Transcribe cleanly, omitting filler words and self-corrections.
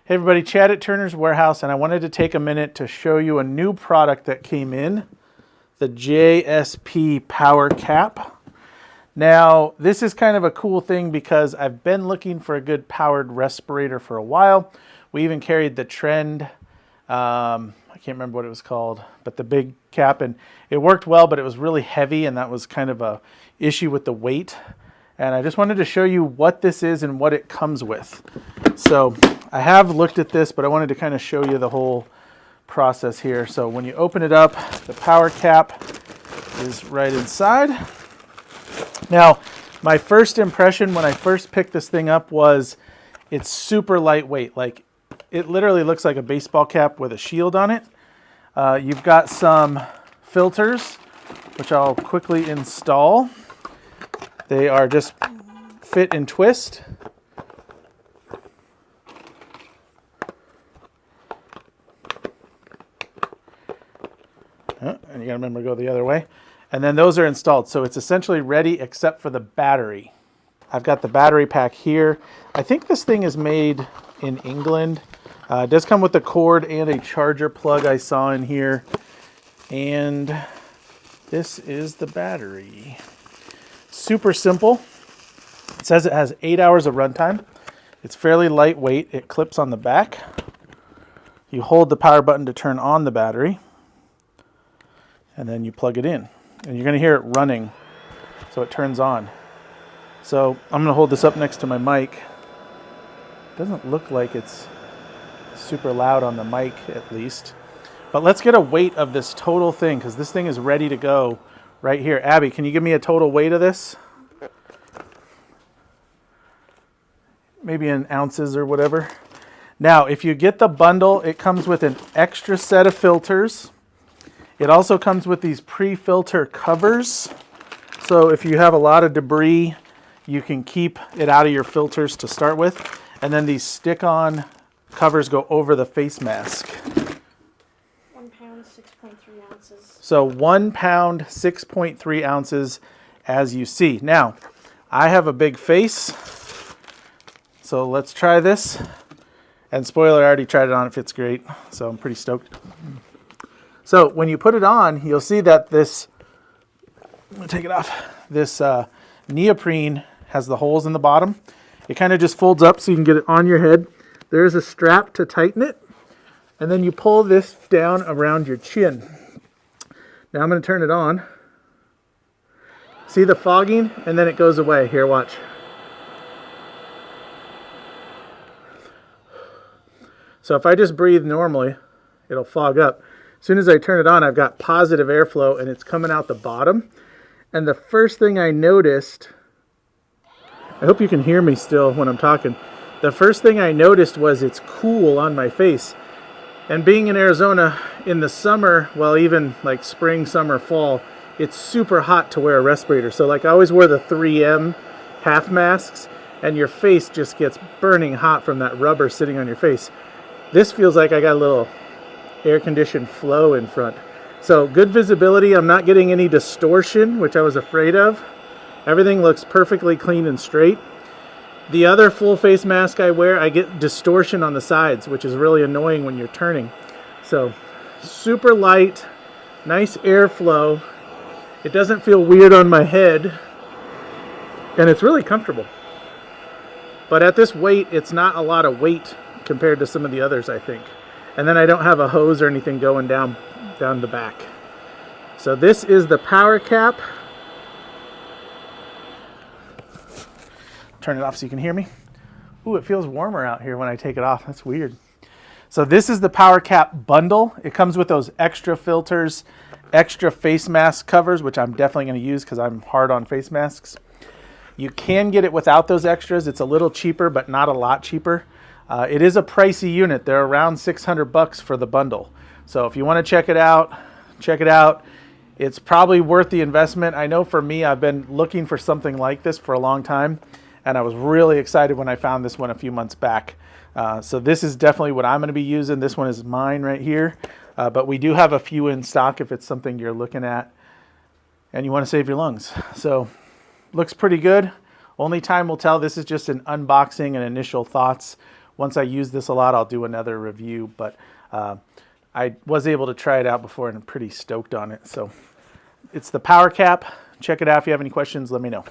Hey everybody, Chad at Turner's Warehouse, and I wanted to take a minute to show you a new product that came in, the JSP Powercap. Now, this is kind of a cool thing because I've been looking for a good powered respirator for a while. We even carried the Trend, I can't remember what it was called, but the big cap, and it worked well, but it was really heavy, and that was kind of a issue with the weight. And I just wanted to show you what this is and what it comes with. So I have looked at this, but I wanted to kind of show you the whole process here. So when you open it up, the power cap is right inside. Now, my first impression when I first picked this thing up was it's super lightweight. Like, it literally looks like a baseball cap with a shield on it. You've got some filters, which I'll quickly install. They are just fit and twist. And you gotta remember to go the other way. And then those are installed. So it's essentially ready except for the battery. I've got the battery pack here. I think this thing is made in England. It does come with a cord and a charger plug I saw in here. And this is the battery. Super simple. It says it has 8 hours of runtime. It's fairly lightweight. It clips on the back. You hold the power button to turn on the battery, and then you plug it in. And you're going to hear it running, so it turns on. So I'm going to hold this up next to my mic. It doesn't look like it's super loud on the mic, at least. But let's get a weight of this total thing, because this thing is ready to go right here. Abby, can you give me a total weight of this? Maybe in ounces or whatever. Now, if you get the bundle, it comes with an extra set of filters. It also comes with these pre-filter covers. So if you have a lot of debris, you can keep it out of your filters to start with. And then these stick-on covers go over the face mask. 1 pound, 6.3 ounces. So 1 pound, 6.3 ounces, as you see. Now, I have a big face, so let's try this. And spoiler, I already tried it on, it fits great, so I'm pretty stoked. So when you put it on, you'll see that this, I'm gonna take it off, this neoprene has the holes in the bottom. It kind of just folds up so you can get it on your head. There's a strap to tighten it, and then you pull this down around your chin. Now I'm going to turn it on. See the fogging? And then it goes away. Here, watch. So if I just breathe normally, it'll fog up. As soon as I turn it on, I've got positive airflow, and it's coming out the bottom. And the first thing I noticed, I hope you can hear me still when I'm talking. The first thing I noticed was it's cool on my face. And being in Arizona in the summer, well, even like spring, summer, fall, it's super hot to wear a respirator. So like I always wear the 3M half masks, and your face just gets burning hot from that rubber sitting on your face. This feels like I got a little air-conditioned flow in front. So good visibility. I'm not getting any distortion, which I was afraid of. Everything looks perfectly clean and straight. The other full face mask I wear, I get distortion on the sides, which is really annoying when you're turning. So super light, nice airflow. It doesn't feel weird on my head, and it's really comfortable. But at this weight, it's not a lot of weight compared to some of the others, I think. And then I don't have a hose or anything going down the back. So this is the Powercap. Turn it off so you can hear me. Ooh, it feels warmer out here when I take it off. That's weird. So this is the Powercap bundle. It comes with those extra filters, extra face mask covers, which I'm definitely going to use because I'm hard on face masks. You can get it without those extras. It's a little cheaper, but not a lot cheaper. It is a pricey unit. They're around $600 for the bundle. So if you want to check it out, check it out. It's probably worth the investment. I know for me, I've been looking for something like this for a long time, and I was really excited when I found this one a few months back. So this is definitely what I'm going to be using. This one is mine right here, but we do have a few in stock if it's something you're looking at and you want to save your lungs. So looks pretty good. Only time will tell. This is just an unboxing and initial thoughts. once I use this a lot, I'll do another review. But I was able to try it out before, and I'm pretty stoked on it. So it's the Powercap. Check it out. If you have any questions, let me know.